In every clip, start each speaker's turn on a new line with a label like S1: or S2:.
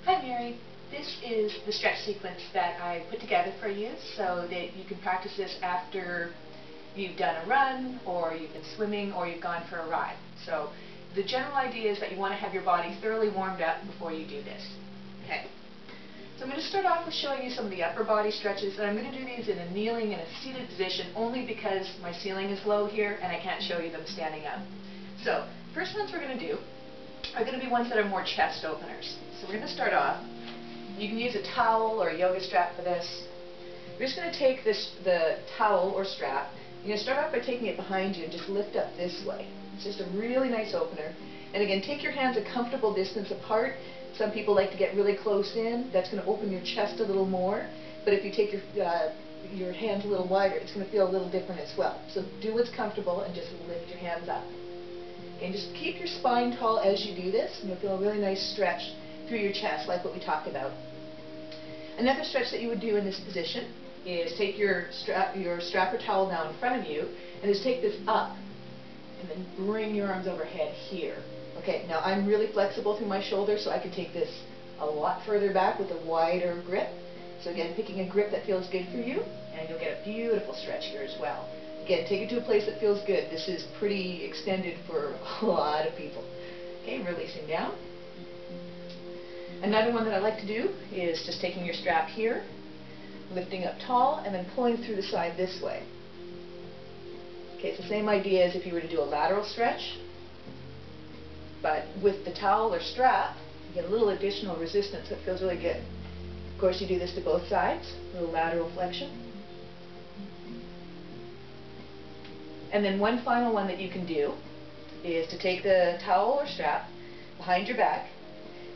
S1: Hi Mary, this is the stretch sequence that I put together for you so that you can practice this after you've done a run or you've been swimming or you've gone for a ride. So the general idea is that you want to have your body thoroughly warmed up before you do this. Okay. So I'm going to start off with showing you some of the upper body stretches, and I'm going to do these in a kneeling and a seated position only because my ceiling is low here and I can't show you them standing up. So first ones we're going to do are going to be ones that are more chest openers. So we're going to start off. You can use a towel or a yoga strap for this. You're just going to take the towel or strap. You're going to start off by taking it behind you and just lift up this way. It's just a really nice opener. And again, take your hands a comfortable distance apart. Some people like to get really close in. That's going to open your chest a little more. But if you take your hands a little wider, it's going to feel a little different as well. So do what's comfortable and just lift your hands up. And just keep your spine tall as you do this, and you'll feel a really nice stretch through your chest, like what we talked about. Another stretch that you would do in this position is take your strap or towel down in front of you, and just take this up, and then bring your arms overhead here. Okay, now I'm really flexible through my shoulder, so I can take this a lot further back with a wider grip. So again, picking a grip that feels good for you, and you'll get a beautiful stretch here as well. Again, take it to a place that feels good. This is pretty extended for a lot of people. Okay, releasing down. Another one that I like to do is just taking your strap here, lifting up tall, and then pulling through the side this way. Okay, it's the same idea as if you were to do a lateral stretch, but with the towel or strap, you get a little additional resistance that feels really good. Of course, you do this to both sides, a little lateral flexion. And then one final one that you can do is to take the towel or strap behind your back,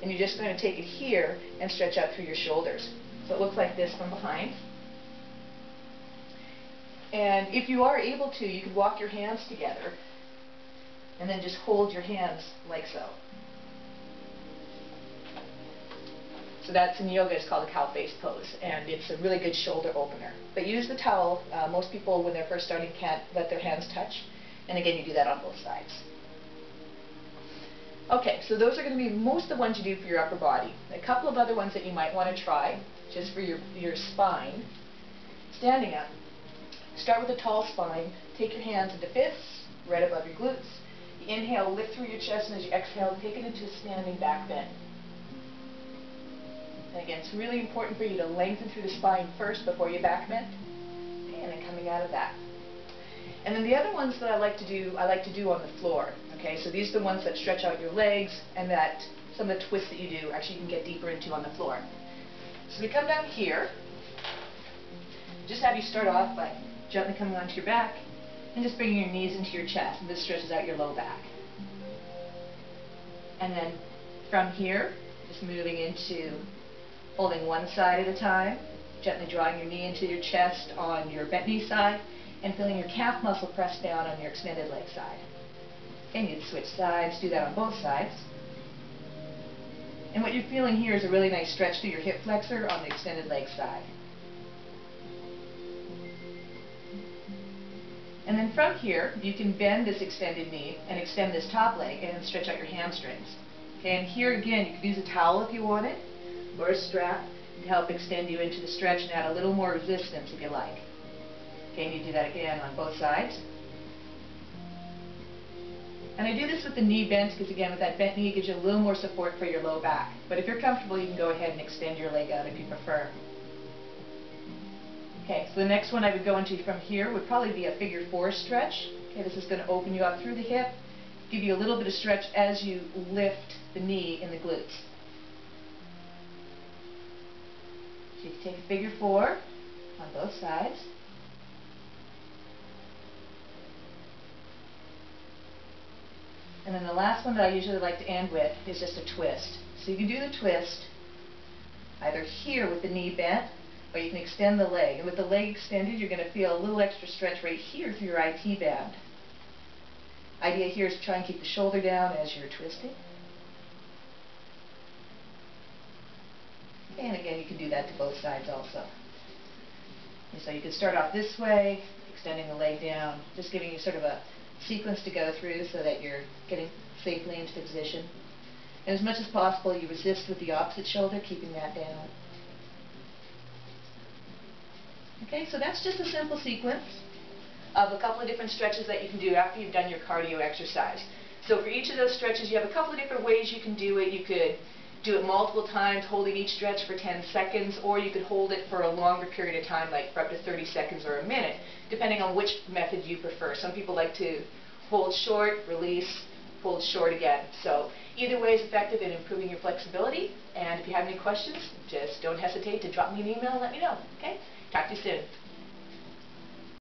S1: and you're just going to take it here and stretch out through your shoulders. So it looks like this from behind. And if you are able to, you could walk your hands together and then just hold your hands like so. So that's in yoga, it's called a cow face pose, and it's a really good shoulder opener. But use the towel. Most people, when they're first starting, can't let their hands touch. And again, you do that on both sides. Okay, so those are going to be most of the ones you do for your upper body. A couple of other ones that you might want to try, just for your spine. Standing up, start with a tall spine. Take your hands into fists, right above your glutes. You inhale, lift through your chest, and as you exhale, take it into a standing back bend. And again, it's really important for you to lengthen through the spine first before you back bend, and then coming out of that. And then the other ones that I like to do on the floor. Okay, so these are the ones that stretch out your legs, and that some of the twists that you do actually you can get deeper into on the floor. So we come down here. Just have you start off by gently coming onto your back and just bringing your knees into your chest, and this stretches out your low back. And then from here, just moving into holding one side at a time, gently drawing your knee into your chest on your bent knee side, and feeling your calf muscle press down on your extended leg side. And you'd switch sides, do that on both sides. And what you're feeling here is a really nice stretch through your hip flexor on the extended leg side. And then from here, you can bend this extended knee and extend this top leg and stretch out your hamstrings. Okay, and here again, you could use a towel if you wanted, or a strap to help extend you into the stretch and add a little more resistance if you like. Okay, and you do that again on both sides. And I do this with the knee bent because, again, with that bent knee, it gives you a little more support for your low back. But if you're comfortable, you can go ahead and extend your leg out if you prefer. Okay, so the next one I would go into from here would probably be a figure 4 stretch. Okay, this is going to open you up through the hip, give you a little bit of stretch as you lift the knee in the glutes. So you can take a figure 4 on both sides. And then the last one that I usually like to end with is just a twist. So you can do the twist either here with the knee bent, or you can extend the leg. And with the leg extended, you're going to feel a little extra stretch right here through your IT band. Idea here is to try and keep the shoulder down as you're twisting. And again, you can do that to both sides also. And so you can start off this way, extending the leg down, just giving you sort of a sequence to go through so that you're getting safely into the position. And as much as possible, you resist with the opposite shoulder, keeping that down. Okay, so that's just a simple sequence of a couple of different stretches that you can do after you've done your cardio exercise. So for each of those stretches, you have a couple of different ways you can do it. You could do it multiple times, holding each stretch for 10 seconds, or you could hold it for a longer period of time, like for up to 30 seconds or a minute, depending on which method you prefer. Some people like to hold short, release, hold short again. So either way is effective in improving your flexibility, and if you have any questions, just don't hesitate to drop me an email and let me know. Okay? Talk to you soon.